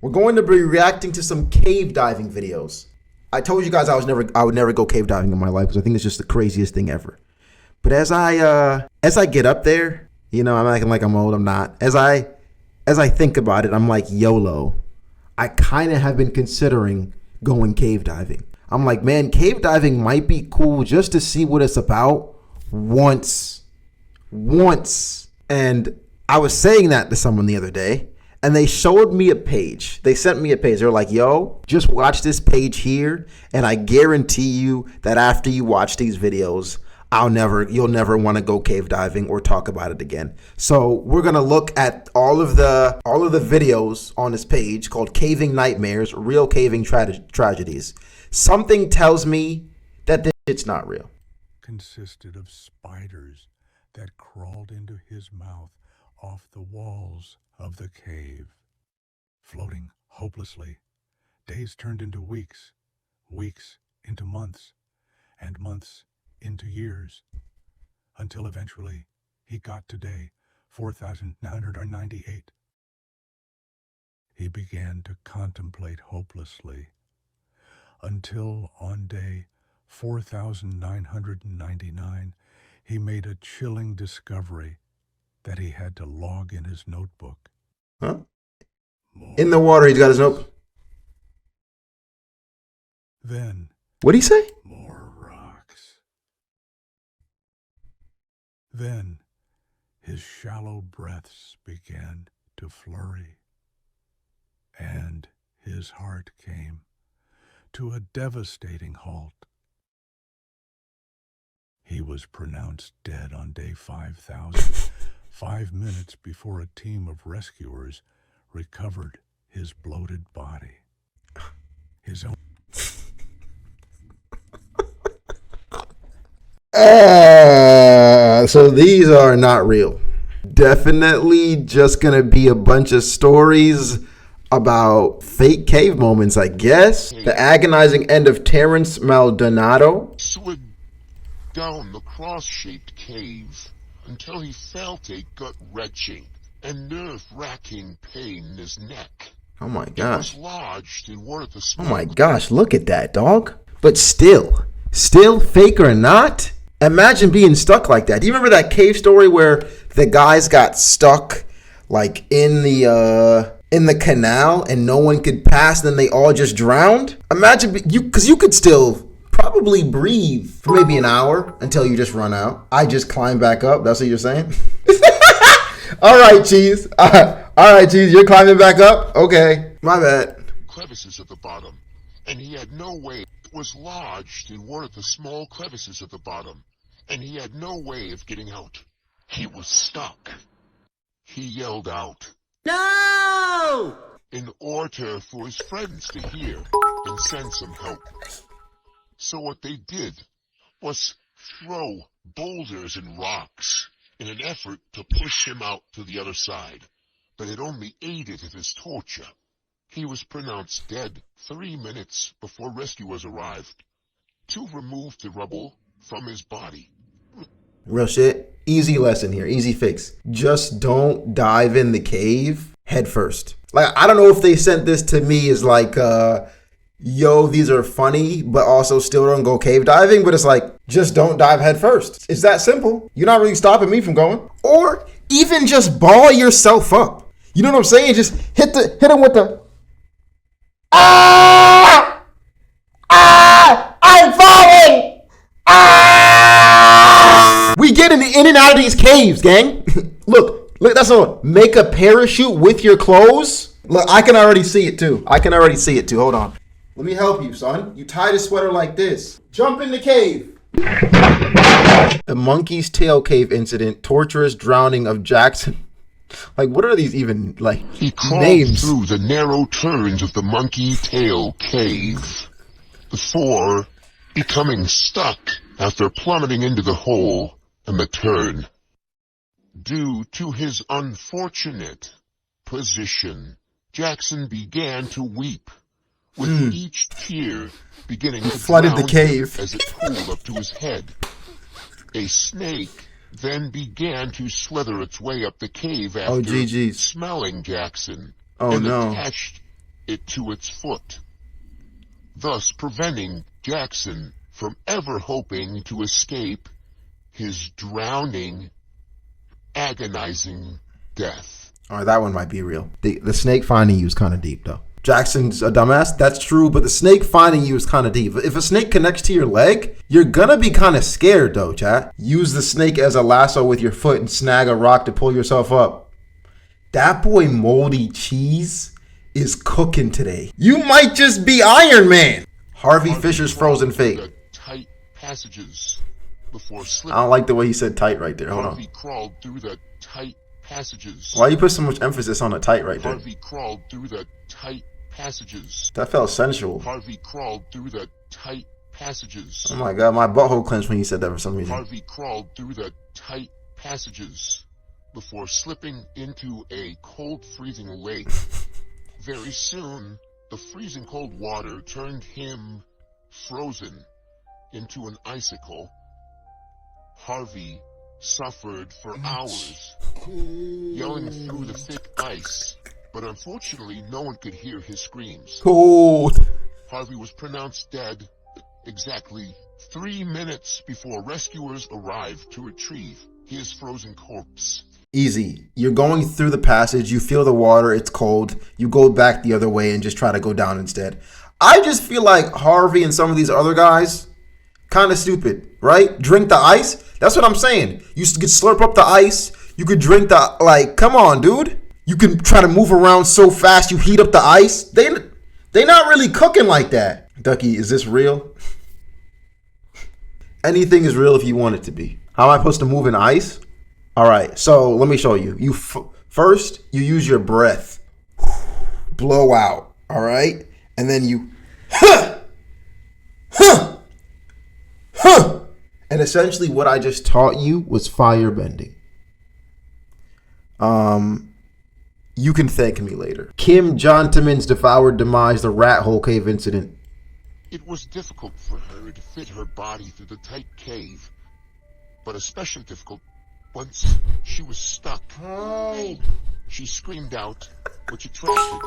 We're going to be reacting to some cave diving videos. I told you guys I would never go cave diving in my life because I think it's just the craziest thing ever. But as I get up there, you know, I'm acting like I'm old. I'm not. As I think about it, I'm like, YOLO. I kind of have been considering going cave diving. I'm like, man, cave diving might be cool just to see what it's about once. And I was saying that to someone the other day, and they showed me a page. They sent me a page. They were like, yo, just watch this page here, and I guarantee you that after you watch these videos, you'll never want to go cave diving or talk about it again. So we're gonna look at all of the videos on this page called Caving Nightmares, Real Caving Tragedies. Something tells me that this shit's not real. Consisted of spiders that crawled into his mouth off the walls of the cave. Floating hopelessly, days turned into weeks, weeks into months, and months into years, until eventually he got to day 4,998. He began to contemplate hopelessly, until on day 4,999, he made a chilling discovery that he had to log in his notebook. Huh? In the water, he's got his notebook. Then, what'd he say? more rocks. Then, his shallow breaths began to flurry, and his heart came to a devastating halt. He was pronounced dead on day 5,000, 5 minutes before a team of rescuers recovered his bloated body. His own. So these are not real. Definitely just gonna be a bunch of stories about fake cave moments, I guess. The agonizing end of Terrence Maldonado. Slid down the cross-shaped cave until he felt a gut-wrenching and nerve-wracking pain in his neck. Oh my gosh. It was lodged in one of the Oh my gosh, look at that, dog. But still, fake or not, imagine being stuck like that. Do you remember that cave story where the guys got stuck like in the canal and no one could pass, then they all just drowned? Imagine because you could still probably breathe for maybe an hour until you just run out. I just climb back up. That's what you're saying? All right, Cheese. All right, Cheese. You're climbing back up? Okay. My bad. Crevices at the bottom, and he had no way. It was lodged in one of the small crevices at the bottom, and he had no way of getting out. He was stuck. He yelled out, "No!" in order for his friends to hear and send some help. So what they did was throw boulders and rocks in an effort to push him out to the other side, but it only aided in his torture. He was pronounced dead 3 minutes before rescuers arrived to remove the rubble from his body. Real shit. Easy lesson here. Easy fix. Just don't dive in the cave head first. Like, I don't know if they sent this to me as like, yo, these are funny, but also still don't go cave diving. But it's like, just don't dive head first. It's that simple. You're not really stopping me from going. Or even just ball yourself up. You know what I'm saying? Just hit him with the, I'm falling! We get in and out of these caves, gang. Look, that's all. Make a parachute with your clothes. Look, I can already see it too. Hold on. Let me help you, son. You tie the sweater like this. Jump in the cave. The Monkey's Tail Cave incident, torturous drowning of Jackson. Like, what are these even, like, He crawled names? through the narrow turns of the Monkey Tail Cave before becoming stuck after plummeting into the hole in the turn. Due to his unfortunate position, Jackson began to weep, with each tear beginning to flooded the drown cave as it pooled up to his head. A snake then began to slither its way up the cave after GG's. smelling Jackson Oh, and no. attached it to its foot, thus preventing Jackson from ever hoping to escape his drowning, agonizing death. All right, that one might be real. The snake finding you is kind of deep, though. Jackson's a dumbass, that's true, but the snake finding you is kind of deep. If a snake connects to your leg, you're gonna be kind of scared, though, chat. Use the snake as a lasso with your foot and snag a rock to pull yourself up. That boy Moldy Cheese is cooking today. You might just be Iron Man. Harvey Fisher's frozen fate. The tight passages before I slipping. don't like the way he said tight right there. Hold Harvey on. crawled through the tight passages. Why you put so much emphasis on the tight right there? Harvey crawled through the tight passages. That felt sensual. Harvey crawled through the tight passages. Oh my god, my butthole clenched when you said that for some reason. Harvey crawled through the tight passages before slipping into a cold, freezing lake. Very soon, the freezing cold water turned him, frozen, into an icicle. Harvey suffered for hours, yelling through the thick ice, but unfortunately no one could hear his screams. Cold. Harvey was pronounced dead exactly 3 minutes before rescuers arrived to retrieve his frozen corpse. Easy. You're going through the passage, you feel the water, it's cold, you go back the other way and just try to go down instead. I just feel like Harvey and some of these other guys, kind of stupid, right? Drink the ice? That's what I'm saying. You could slurp up the ice, you could drink the, like, come on, dude. You can try to move around so fast you heat up the ice. They not really cooking like that. Ducky, is this real? Anything is real if you want it to be. How am I supposed to move in ice? All right, so let me show you. First, you use your breath. Blow out, all right? And then you, And essentially what I just taught you was fire bending. You can thank me later. Kim John-Timmons devoured demise, the rat hole cave incident. It was difficult for her to fit her body through the tight cave, but especially difficult once she was stuck. She screamed out, which attracted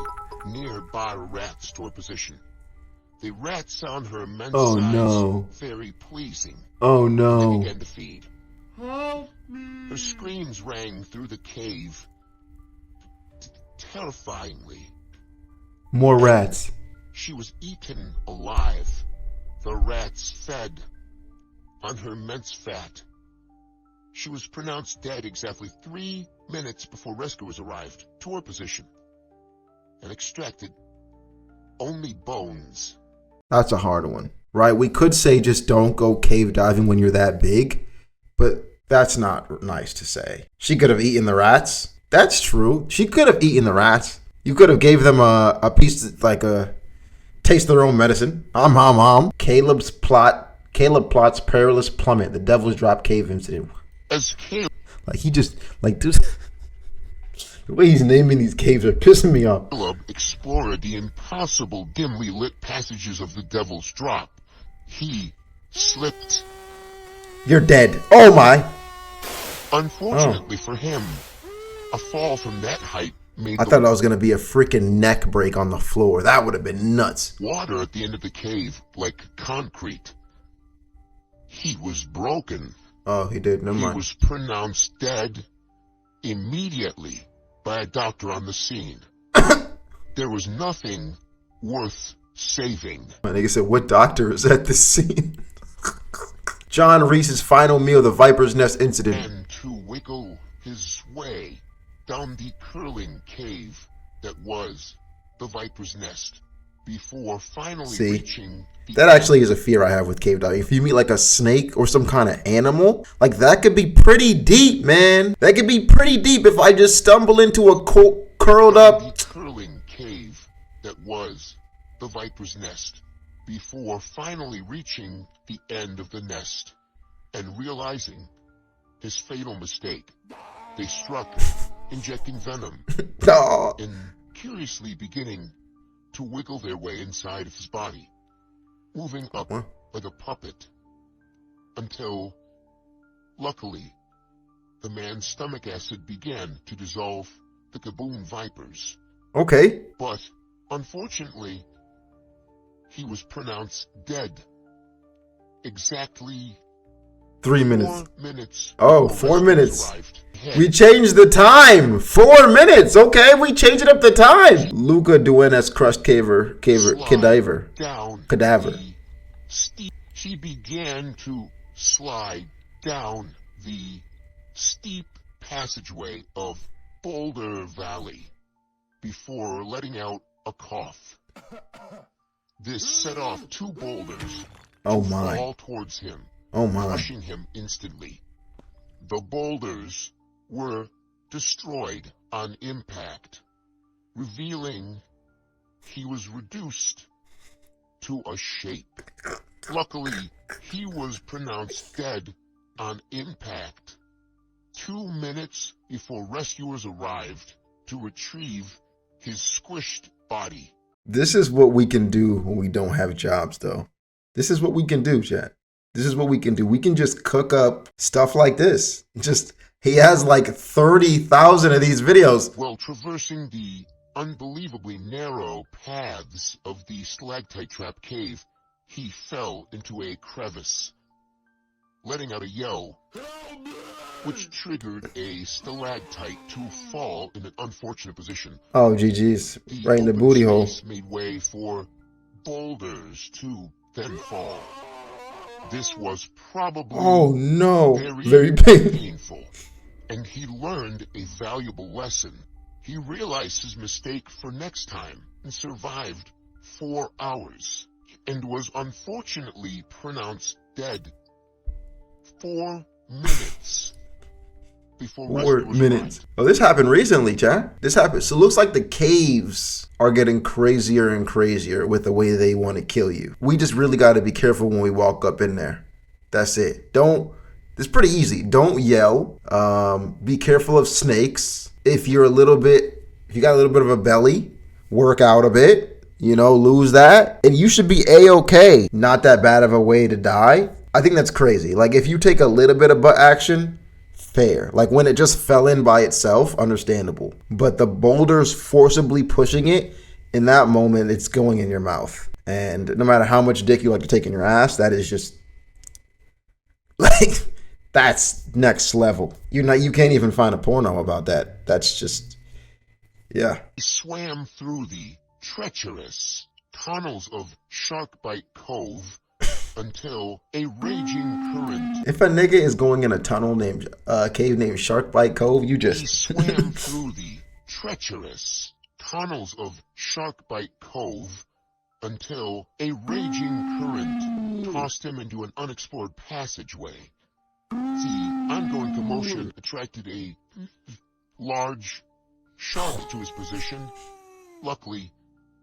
nearby rats to her position. The rats found her immense size very pleasing. Oh no. They began to feed. Her screams rang through the cave terrifyingly. More rats. She was eaten alive. The rats fed on her immense fat. She was pronounced dead exactly 3 minutes before rescuers arrived to her position and extracted only bones. That's a hard one, right? We could say just don't go cave diving when you're that big, but that's not nice to say. She could have eaten the rats. That's true. She could have eaten the rats. You could have gave them a piece, like a taste of their own medicine. Caleb plots perilous plummet, the Devil's Drop cave incident. As Caleb, Like he just, like, dude, the way he's naming these caves are pissing me off. explored the impossible dimly lit passages of the Devil's Drop, he slipped. You're dead. Oh my. Unfortunately for him, a fall from that height made I thought that was going to be a freaking neck break on the floor. That would have been nuts. water at the end of the cave like concrete. He was broken. Oh, he did. Never He mind. was pronounced dead immediately by a doctor on the scene. There was nothing worth saving. My nigga said, what doctor is at this scene? John Reese's final meal, the Viper's Nest incident. And to wiggle his way down the curling cave that was the Viper's Nest before finally reaching the That actually is a fear I have with cave diving. If you meet like a snake or some kind of animal, like that could be pretty deep, man. That could be pretty deep if I just stumble into a curled up. the curling cave that was the Viper's Nest before finally reaching the end of the nest and realizing his fatal mistake. They struck, injecting venom Oh. and curiously beginning to wiggle their way inside of his body, moving up like a puppet until, luckily, the man's stomach acid began to dissolve the Gaboon Vipers. Okay. But Unfortunately, he was pronounced dead. Exactly 3 minutes. 4 minutes. Oh, before 4 rescuers minutes. arrived. We changed the time. 4 minutes. Okay, we changed up the time. Luca Duenas crushed cadaver. Down Cadaver. the steep. She began to slide down the steep passageway of Boulder Valley before letting out a cough. This set off 2 boulders Oh to my. fall towards him, Oh my. crushing him instantly. The boulders were destroyed on impact, revealing he was reduced to a shape. Luckily, he was pronounced dead on impact 2 minutes before rescuers arrived to retrieve his squished body. This is what we can do when we don't have jobs, though. This is what we can do, chat. This is what we can do. We can just cook up stuff like this. He has like 30,000 of these videos. While traversing the unbelievably narrow paths of the stalactite trap cave, he fell into a crevice, letting out a yell, which triggered a stalactite to fall in an unfortunate position. Oh, GG's. Right in the open booty hole. space made way for boulders to then fall. This was probably Oh no. very big. painful, and he learned a valuable lesson. He realized his mistake for next time and survived 4 hours, and was unfortunately pronounced dead 4 minutes before 4 rescuers minutes. arrived. Oh, this happened recently, chat. This happened. So it looks like the caves are getting crazier and crazier with the way they want to kill you. We just really got to be careful when we walk up in there. That's it. It's pretty easy. Don't yell. Be careful of snakes. If you got a little bit of a belly, work out a bit, lose that. And you should be A-okay. Not that bad of a way to die. I think that's crazy. Like if you take a little bit of butt action, fair. Like when it just fell in by itself, understandable. But the boulders forcibly pushing it, in that moment, it's going in your mouth. And no matter how much dick you like to take in your ass, that is just like that's next level. You can't even find a porno about that. That's just yeah. He swam through the treacherous tunnels of Sharkbite Cove until a raging current. If a nigga is going in a tunnel named cave named Sharkbite Cove, you just He swam through the treacherous tunnels of Sharkbite Cove until a raging current tossed him into an unexplored passageway. The ongoing commotion attracted a large shark to his position. Luckily,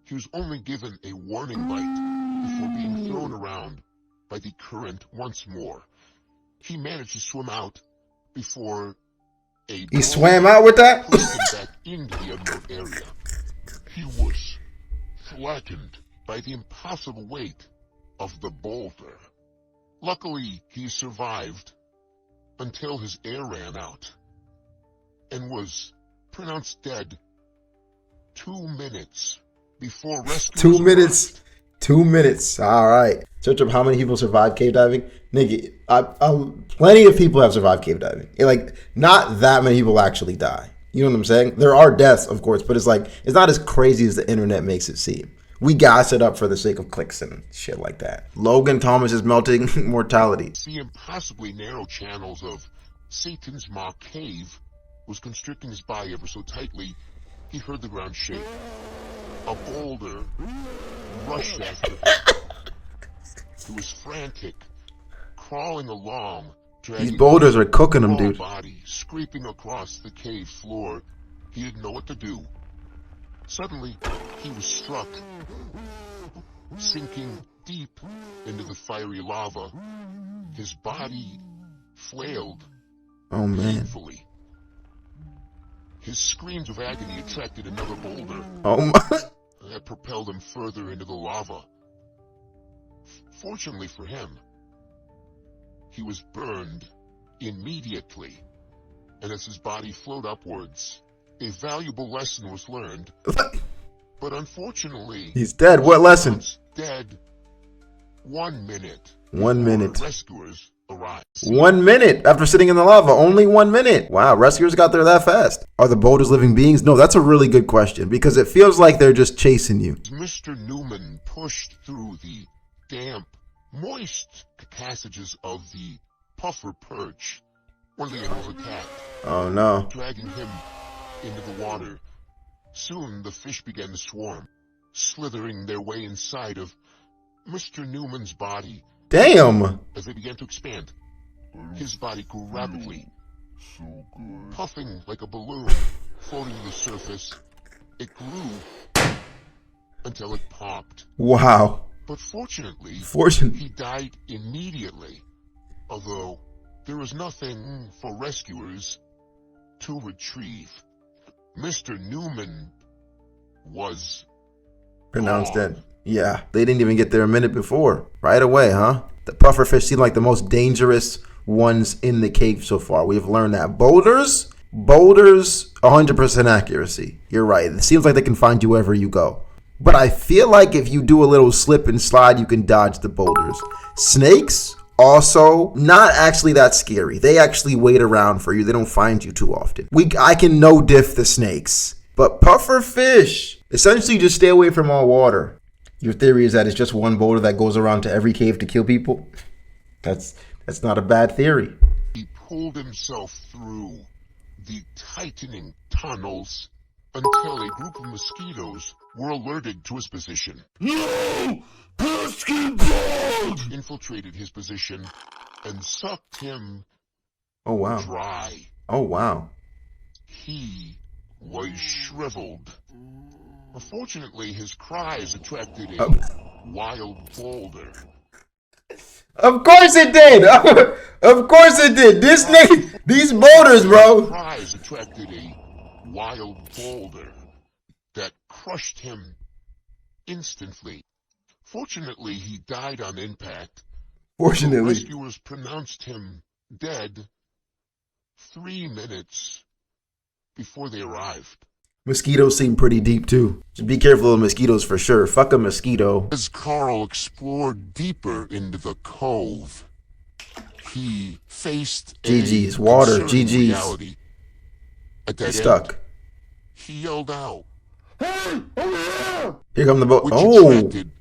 he was only given a warning bite before being thrown around by the current once more. He managed to swim out before a he swam out with that? pushed him back into the unknown area. He was flattened by the impossible weight of the boulder. Luckily, he survived until his air ran out and was pronounced dead 2 minutes before rescuers 2 minutes. arrived. 2 minutes. All right. Search up how many people survived cave diving. Nigga, plenty of people have survived cave diving. Like, not that many people actually die. You know what I'm saying? There are deaths, of course, but it's not as crazy as the internet makes it seem. We gas it up for the sake of clicks and shit like that. Logan Thomas is melting mortality. The impossibly narrow channels of Satan's Maw Cave was constricting his body ever so tightly, he heard the ground shake. A boulder rushed after him. He was frantic, crawling along, dragging These boulders are cooking him, his dude. body, scraping across the cave floor. He didn't know what to do. Suddenly, he was struck, sinking deep into the fiery lava. His body flailed Oh, man. painfully. His screams of agony attracted another boulder Oh, my. that propelled him further into the lava. Fortunately for him, he was burned immediately, and as his body flowed upwards, a valuable lesson was learned. But unfortunately, He's dead. What lesson? Dead 1 minute. 1 minute. Rescuers arrive. 1 minute after sitting in the lava. Only 1 minute. Wow, rescuers got there that fast. Are the boulders living beings? No, that's a really good question because it feels like they're just chasing you. Mr. Newman pushed through the damp, moist passages of the puffer perch when the animals attacked. Oh no. Dragging him into the water. Soon the fish began to swarm, slithering their way inside of Mr. Newman's body. Damn. As they began to expand, his body grew rapidly, puffing like a balloon, floating to the surface. It grew until it popped. Wow. But fortunately, he died immediately, although there was nothing for rescuers to retrieve. Mr. Newman was pronounced gone. dead. Yeah, they didn't even get there a minute before. Right away, huh? The pufferfish seem like the most dangerous ones in the cave so far. We've learned that. Boulders, 100% accuracy. You're right. It seems like they can find you wherever you go. But I feel like if you do a little slip and slide, you can dodge the boulders. Snakes, also not actually that scary. They actually wait around for you. They don't find you too often. I can no diff the snakes. But pufferfish, essentially just stay away from all water. Your theory is that it's just one boulder that goes around to every cave to kill people? That's not a bad theory. He pulled himself through the tightening tunnels until a group of mosquitoes were alerted to his position. No! Pesky bug! Infiltrated his position and sucked him dry. Oh, wow. He was shriveled. Unfortunately, his cries attracted a wild boulder. Of course it did! Of course it did! These boulders, bro! His cries attracted a wild boulder that crushed him instantly. Fortunately, he died on impact. Fortunately. The rescuers pronounced him dead 3 minutes before they arrived. Mosquitoes seem pretty deep, too. Just be careful of mosquitoes for sure. Fuck a mosquito. As Carl explored deeper into the cove, he faced GG's. Water. GG's. reality. At that Stuck. end, he yelled out, Hey! Over Here come the boat. which Oh! attracted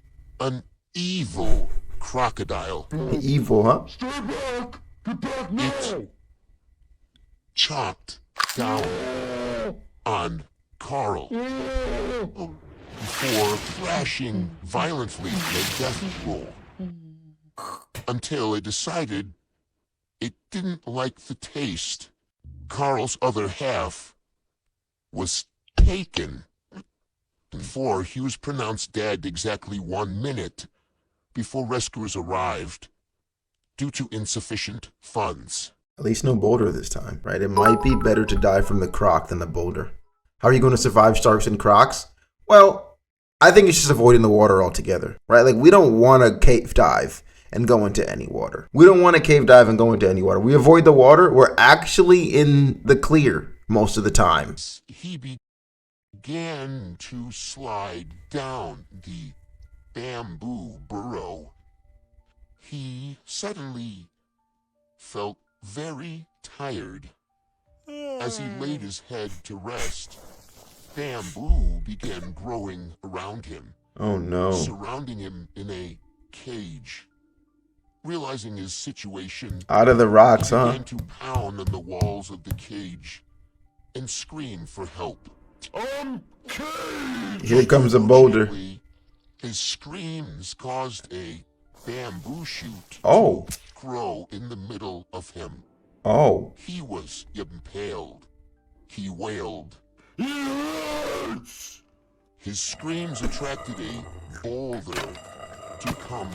an evil crocodile. Evil, huh? here! Stay back! Get back now! It chopped down on Carl before thrashing violently in a death roll until it decided it didn't like the taste. Carl's other half was taken before he was pronounced dead exactly 1 minute before rescuers arrived due to insufficient funds. At least no boulder this time, right? It might be better to die from the croc than the boulder. How are you going to survive sharks and crocs? Well, I think it's just avoiding the water altogether, right? Like, we don't want to cave dive and go into any water. We don't want to cave dive and go into any water. We avoid the water. We're actually in the clear most of the time. He began to slide down the bamboo burrow. He suddenly felt very tired. As he laid his head to rest, bamboo began growing around him, Oh no. surrounding him in a cage. Realizing his situation, Out of the rocks, he huh? began to pound on the walls of the cage and scream for help. Cage! Here comes a boulder. Unfortunately, his screams caused a bamboo shoot Oh. to grow in the middle of him. Oh. He was impaled. He wailed. Yes! His screams attracted a boulder to come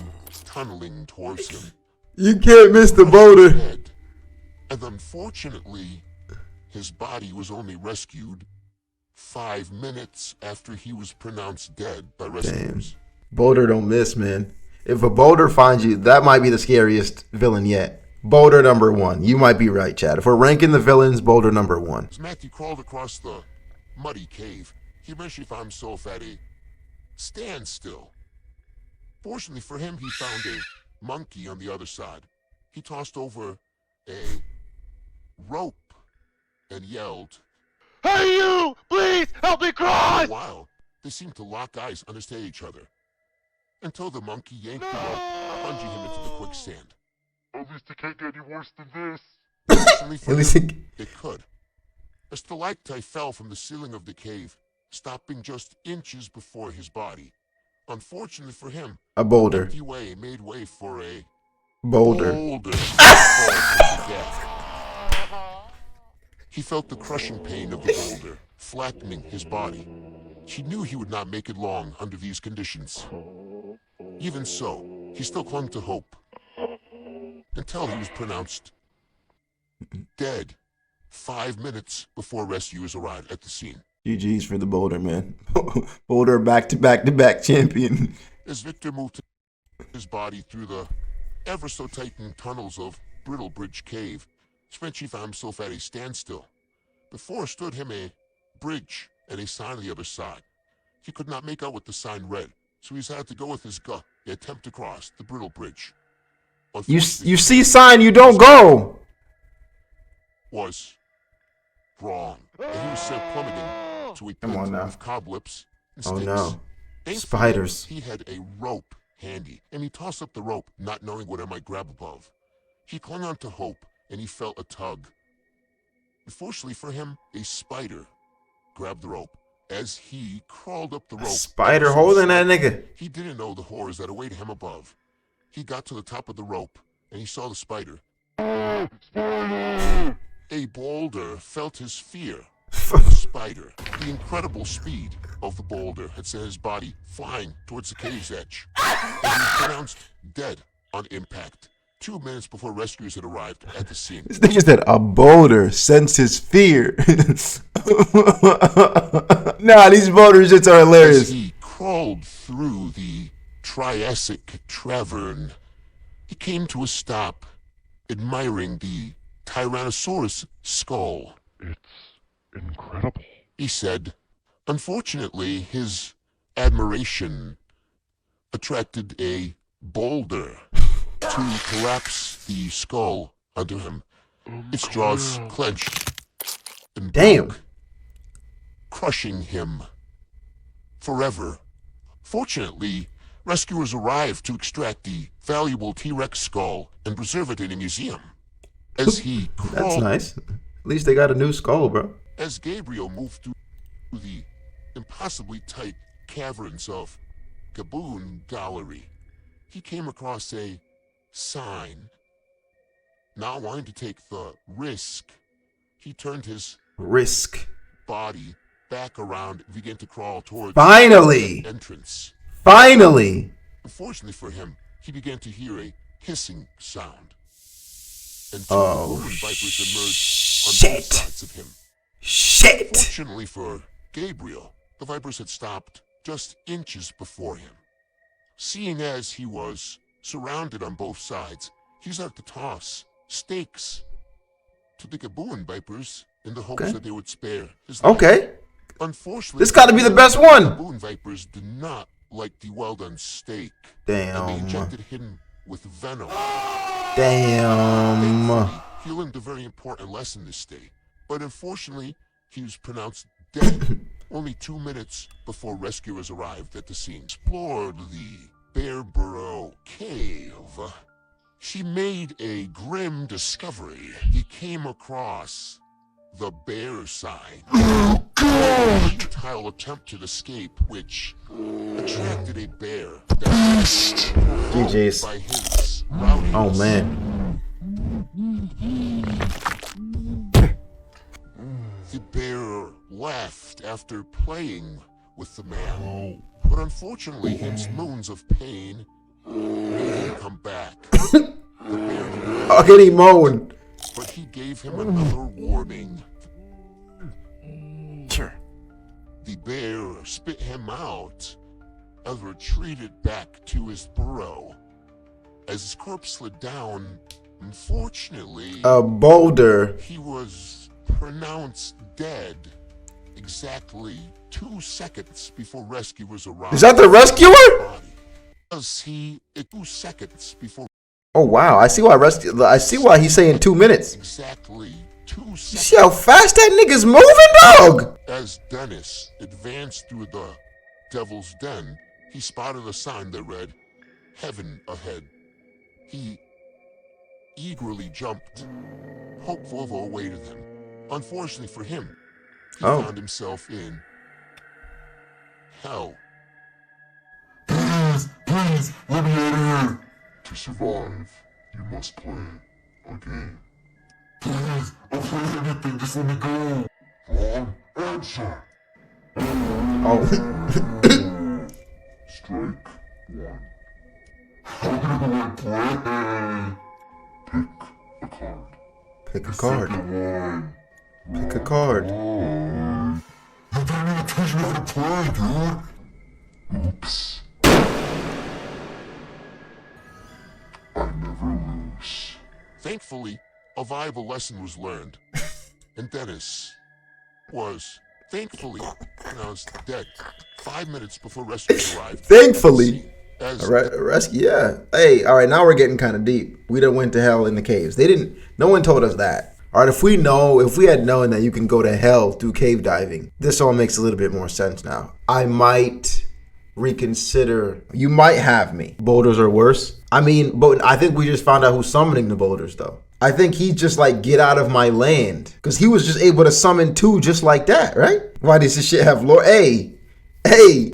tunneling towards him. You can't miss the boulder. Dead. And unfortunately, his body was only rescued 5 minutes after he was pronounced dead by rescuers. Boulder don't miss, man. If a boulder finds you, that might be the scariest villain yet. Boulder number 1. You might be right, Chad. If we're ranking the villains, boulder number 1. As Matthew crawled across the muddy cave, he eventually found himself at a standstill. Fortunately for him, he found a monkey on the other side. He tossed over a rope and yelled, Hey you! Please help me For cross! a while, they seemed to lock eyes, understand each other, until the monkey yanked the rope, plunging him into the quicksand. At least it can't get any worse than this. Fortunately for At least him, it could. A stalactite fell from the ceiling of the cave, stopping just inches before his body. Unfortunately for him, a boulder. empty way made way for a Boulder. boulder fall to death. He felt the crushing pain of the boulder, flattening his body. He knew he would not make it long under these conditions. Even so, he still clung to hope, until he was pronounced dead 5 minutes before rescuers arrived at the scene. GG's for the boulder, man. Boulder back-to-back-to-back champion. As Victor moved his body through the ever-so-tightened tunnels of Brittle Bridge Cave, Spencer found himself at a standstill. Before stood him a bridge and a sign on the other side. He could not make out what the sign read, so he had to go with his gut and attempt to cross the Brittle Bridge. You see sign, you don't go. Was wrong, and he was sent plummeting to a Come on pit now. of cobwebs and Oh sticks. no. Thankfully, Spiders. He had a rope handy, and he tossed up the rope, not knowing what it might grab above. He clung on to hope, and he felt a tug. Unfortunately for him, a spider grabbed the rope. As he crawled up the rope, Spider holding that nigga. he didn't know the horrors that awaited him above. He got to the top of the rope, and he saw the spider. Spider! A boulder felt his fear of the spider. The incredible speed of the boulder had sent his body flying towards the cave's edge, and he was pronounced dead on impact 2 minutes before rescuers had arrived at the scene. This nigga said a boulder senses fear. Nah, these boulders just are As hilarious. he crawled through the Triassic Tavern, he came to a stop, admiring the Tyrannosaurus skull. It's incredible. He said, unfortunately, his admiration attracted a boulder to collapse the skull under him. Its jaws clenched and Damn. broke, crushing him forever. Fortunately, rescuers arrived to extract the valuable T-Rex skull and preserve it in a museum. As he That's crawled, nice. At least they got a new skull, bro. as Gabriel moved through the impossibly tight caverns of Gaboon Gallery, he came across a sign. Not wanting to take the risk, he turned his Risk. body back around and began to crawl towards Finally. the entrance. Finally. Unfortunately for him, he began to hear a hissing sound. And two Oh, golden vipers emerged on both shit. sides of him. Shit. Fortunately for Gabriel, the vipers had stopped just inches before him. Seeing as he was surrounded on both sides, he started to toss stakes to the Gaboon vipers in the hopes Okay. that they would spare his life. Okay. Unfortunately, This gotta be the best one. Gaboon vipers did not like the well-done steak, and they Damn. injected him with venom. Damn. Thankfully, he learned a very important lesson this day, but unfortunately, he was pronounced dead only 2 minutes before rescuers arrived at the scene. Explored the Bear Burrow Cave. He made a grim discovery. He came across the bear sign. A futile attempt to escape, which attracted a bear that was GG's. by his rowdiness. Oh man. The bear left after playing with the man, but unfortunately his moans of pain made him come back. The bear did not, How can he moan? but he gave him another warning. Sure. The bear spit him out and retreated back to his burrow. As his corpse slid down, unfortunately, A boulder he was pronounced dead exactly 2 seconds before rescuers arrived. Is that the rescuer? Was he 2 seconds before? Oh wow, I see why he's saying 2 minutes. Exactly 2 You seconds. see how fast that nigga's moving, dog? As Dennis advanced through the Devil's Den, he spotted a sign that read, "Heaven ahead." He eagerly jumped, hopeful of what awaited him. Unfortunately for him, he found himself in hell. Please, let me out of here. To survive, you must play a game. Please, I'll play anything, just let me go. Wrong answer. Oh. Strike one. How do I play? Pick a card. Pick a card. One. Pick a card. You didn't even teach me how to play, dude. Oops. I never lose. Thankfully, a valuable lesson was learned, and Dennis was, thankfully, pronounced dead 5 minutes before rescuers arrived. Thankfully. As Rescue, yeah. Hey, all right, now we're getting kind of deep. We done went to hell in the caves. No one told us that. All right, if we had known that you can go to hell through cave diving, this all makes a little bit more sense now. I might reconsider. You might have me. Boulders are worse. I mean, but I think we just found out who's summoning the boulders, though. I think he just like, get out of my land. Because he was just able to summon 2 just like that, right? Why does this shit have lore? Hey,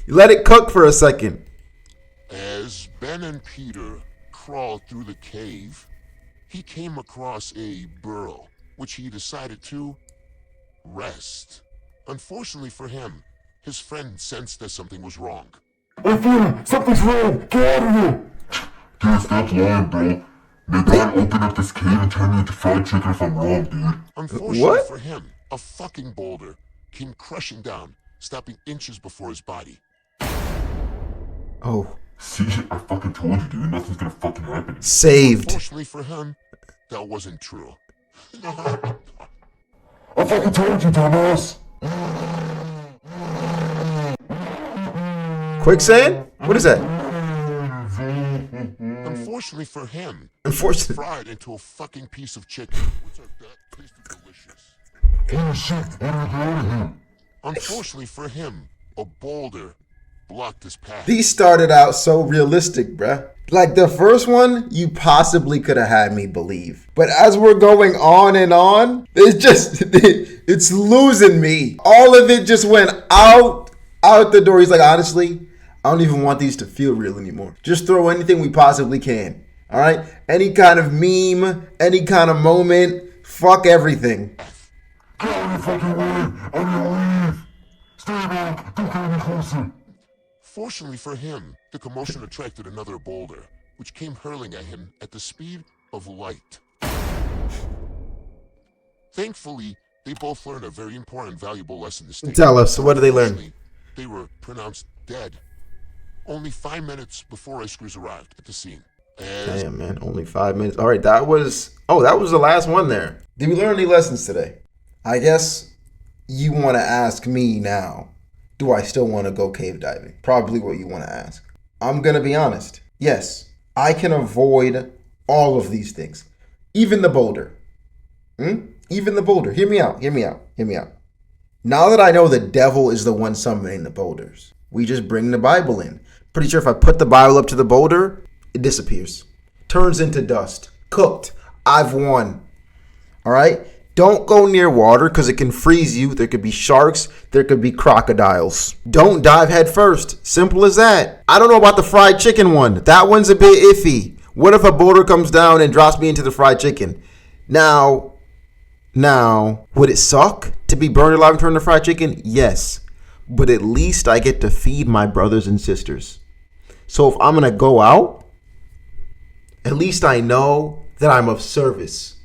let it cook for a second. As Ben and Peter crawled through the cave, he came across a burrow, which he decided to rest. Unfortunately for him, his friend sensed that something was wrong. Hey, Peter, something's wrong. Get out of here. Dude, stop lying, bro. May God open up this cave and turn me into fried chicken if I'm wrong, dude. Unfortunately for him, a fucking boulder came crushing down, stopping inches before his body. Oh. See, I fucking told you, dude. Nothing's gonna fucking happen. Saved. Unfortunately for him, that wasn't true. I fucking told you, dumbass. Quicksand? What is that? Unfortunately for him, Unfortunately. fried into a fucking piece of chicken, which I bet tasted delicious. Oh shit, what are you doing here? Unfortunately for him, a boulder blocked his path. These started out so realistic, bruh. Like the first one, you possibly could have had me believe. But as we're going on and on, it's losing me. All of it just went out the door. He's like, honestly, I don't even want these to feel real anymore. Just throw anything we possibly can. All right? Any kind of meme, any kind of moment, fuck everything. Get out of your fucking way. I'm gonna leave. Stay back. Don't come any closer. Fortunately for him, the commotion attracted another boulder, which came hurling at him at the speed of light. Thankfully, they both learned a very important, valuable lesson this day. Tell us, what did they learn? They were pronounced dead only 5 minutes before rescuers arrived at the scene. Damn, man, only 5 minutes. All right, that was the last one there. Did we learn any lessons today? I guess you want to ask me now, do I still want to go cave diving? Probably what you want to ask. I'm going to be honest. Yes, I can avoid all of these things. Even the boulder. Even the boulder. Hear me out. Now that I know the devil is the one summoning the boulders, we just bring the Bible in. Pretty sure if I put the Bible up to the boulder, it disappears. Turns into dust. Cooked. I've won. All right? Don't go near water because it can freeze you. There could be sharks. There could be crocodiles. Don't dive head first. Simple as that. I don't know about the fried chicken one. That one's a bit iffy. What if a boulder comes down and drops me into the fried chicken? Now, would it suck to be burned alive and turned into fried chicken? Yes. But at least I get to feed my brothers and sisters. So if I'm going to go out, at least I know that I'm of service.